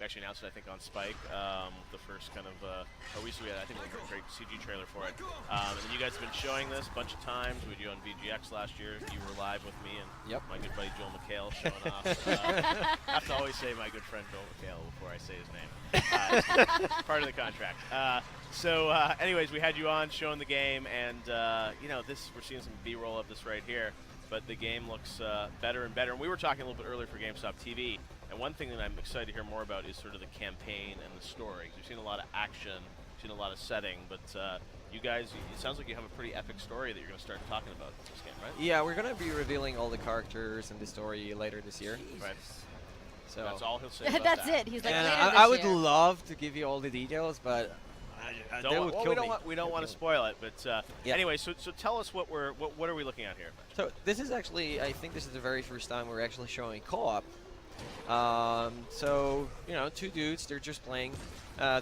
We actually announced it, I think, on Spike, the first kind of, or we had, I think, a great CG trailer for it. And then you guys have been showing this a bunch of times. We did on VGX last year. You were live with me and my good buddy Joel McHale showing off. I have to always say my good friend Joel McHale before I say his name. Part of the contract. Anyways, we had you on showing the game, and we're seeing some B-roll of this right here. But the game looks better and better. And we were talking a little bit earlier for GameStop TV. And one thing that I'm excited to hear more about is sort of the campaign and the story. We've seen a lot of action, seen a lot of setting, but you guys, it sounds like you have a pretty epic story that you're going to start talking about in this game, right? Yeah, we're going to be revealing all the characters and the story later this year. Right. So that's all he'll say about That's that. it. He's like, and later I this would year. love to give you all the details, but they would kill me. We don't want to spoil it, but anyway, so tell us what are we looking at here? So this is actually, I think this is the very first time we're actually showing co-op. Two dudes, they're just playing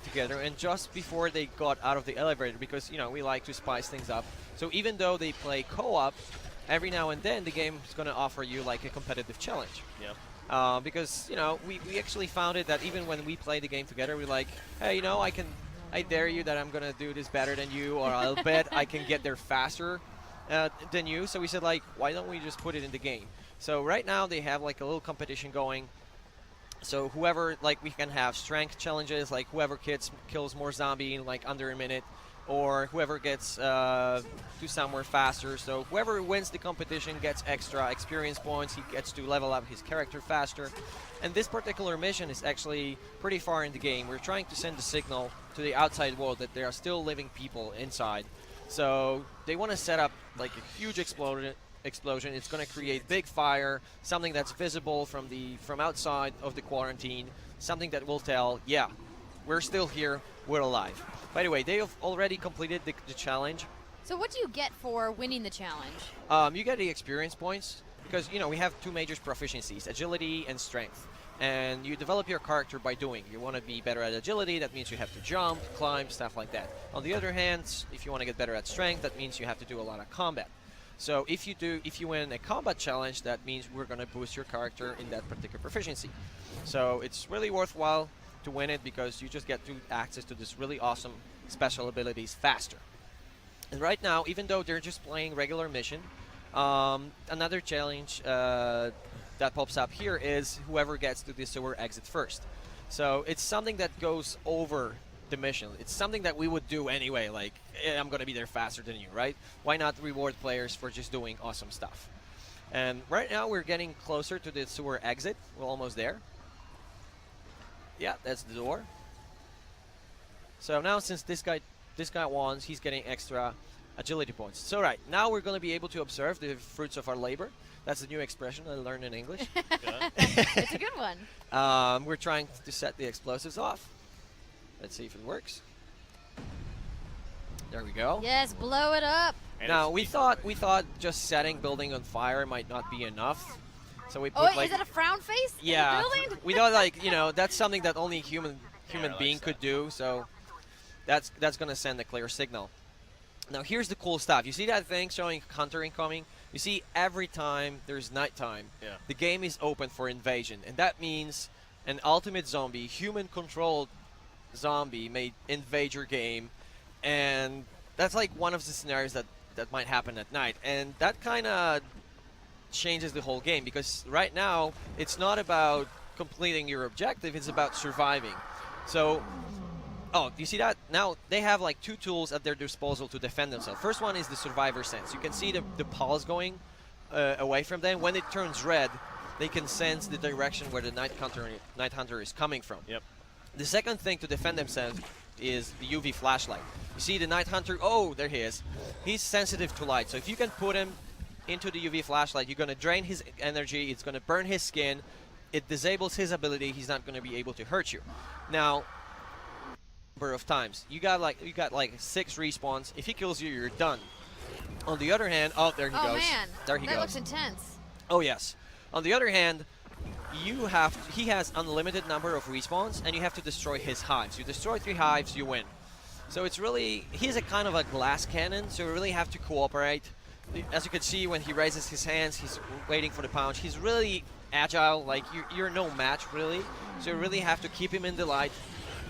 together, and just before they got out of the elevator, because we like to spice things up. So even though they play co-op, every now and then the game is going to offer you like a competitive challenge. Yeah. Because we actually found it that even when we play the game together, we're like, hey, I dare you that I'm gonna do this better than you, or I'll bet I can get there faster than you. So we said, like, why don't we just put it in the game? So right now they have like a little competition going. So whoever, like, we can have strength challenges, like whoever kills more zombie in like under a minute, or whoever gets to somewhere faster. So whoever wins the competition gets extra experience points. He gets to level up his character faster. And this particular mission is actually pretty far in the game. We're trying to send a signal to the outside world that there are still living people inside. So they want to set up like a huge explosion. It's going to create big fire, something that's visible from outside of the quarantine, something that will tell, yeah, we're still here, we're alive. By the way, they have already completed the challenge. So what do you get for winning the challenge? You get the experience points because, we have two major proficiencies, agility and strength. And you develop your character by doing. You want to be better at agility, that means you have to jump, climb, stuff like that. On the other hand, if you want to get better at strength, that means you have to do a lot of combat. So if you win a combat challenge, that means we're going to boost your character in that particular proficiency. So it's really worthwhile to win it because you just get access to this really awesome special abilities faster. And right now, even though they're just playing regular mission, another challenge that pops up here is whoever gets to the sewer exit first. So it's something that goes over the mission. It's something that we would do anyway, like, I'm going to be there faster than you, right? Why not reward players for just doing awesome stuff? And right now we're getting closer to the sewer exit. We're almost there. Yeah, that's the door. So now since this guy won, he's getting extra agility points. So right, now we're going to be able to observe the fruits of our labor. That's a new expression I learned in English. It's a good one. We're trying to set the explosives off. Let's see if it works. There we go. Yes, blow it up. And now we thought just setting building on fire might not be enough, so we put is that a frown face? yeah, in the building? we thought that's something that only a human being could do. So that's gonna send a clear signal. Now here's the cool stuff. You see that thing showing hunter incoming? You see every time there's nighttime, the game is open for invasion, and that means an ultimate zombie, human-controlled zombie may invade your game, and that's like one of the scenarios that might happen at night, and that kind of changes the whole game because right now it's not about completing your objective, it's about surviving. So do you see that? Now they have like two tools at their disposal to defend themselves. First one is the survivor sense. You can see the pulse going away from them. When it turns red, they can sense the direction where the night hunter is coming from. Yep. The second thing to defend themselves is the UV flashlight. You see the night hunter, oh, there he is. He's sensitive to light, so if you can put him into the UV flashlight, you're going to drain his energy, it's going to burn his skin, it disables his ability, he's not going to be able to hurt you. Now, number of times, you got like 6 respawns. If he kills you, you're done. On the other hand, oh, there he goes. Oh man, there he that goes. looks intense. Oh yes. On the other hand, he has unlimited number of respawns, and you have to destroy his hives. You destroy 3 hives, you win. So it's really, he's a kind of a glass cannon, so you really have to cooperate. As you can see, when he raises his hands, he's waiting for the punch. He's really agile. Like you're no match really. So you really have to keep him in the light.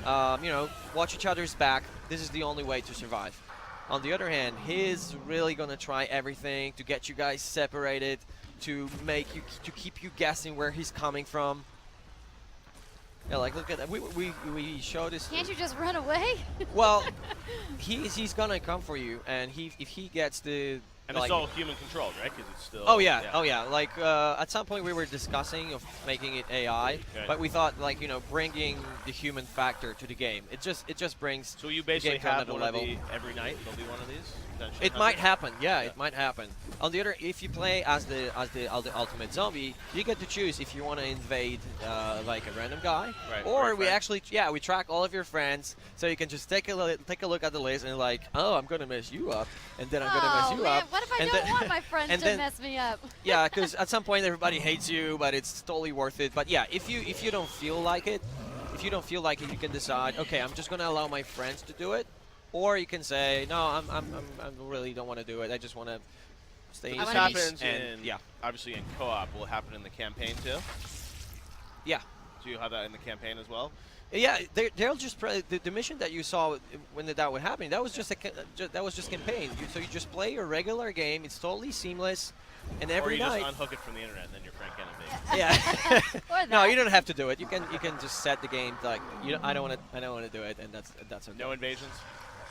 You know, watch each other's back. This is the only way to survive. On the other hand, he's really gonna try everything to get you guys separated, to keep you guessing where he's coming from. Yeah, like look at that. We showed this. Can't you just run away? Well, he's gonna come for you, and if he gets the. And it's all human controlled, right? Because it's still. Oh yeah, oh yeah. Like at some point we were discussing of making it AI, okay. but we thought like bringing the human factor to the game. It just brings. So you basically have one level. Every night there'll be one of these. It might happen, yeah, it might happen. On the other, if you play as the ultimate zombie, you get to choose if you want to invade like a random guy, right, or we actually we track all of your friends, so you can just take a look at the list and like, oh, I'm gonna mess you up, and then I'm gonna mess you up. What if I don't want my friends to mess me up? Yeah, because at some point everybody hates you, but it's totally worth it. But yeah, if you don't feel like it, you can decide, okay, I'm just gonna allow my friends to do it. Or you can say, no, I really don't want to do it. I just want to stay in peace. peace. Happens and obviously in co-op. Will it happen in the campaign too? Yeah. Do you have that in the campaign as well? Yeah, they'll just the mission that you saw when that would happen. That was just campaign. So you just play your regular game. It's totally seamless, and every night. Or you just unhook it from the internet and then you're Frank Enemy. Yeah. No, you don't have to do it. You can just set the game like I don't want to do it, and that's okay. No invasions.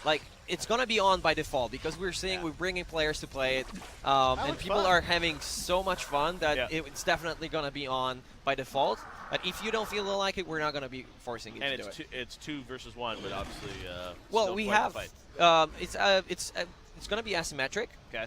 Like it's gonna be on by default because we're bringing players to play it, and people are having so much fun that it's definitely gonna be on by default. But if you don't feel like it, we're not gonna be forcing you to do it. And it's 2 versus 1, but obviously. Well, we have. It's gonna be asymmetric. Okay.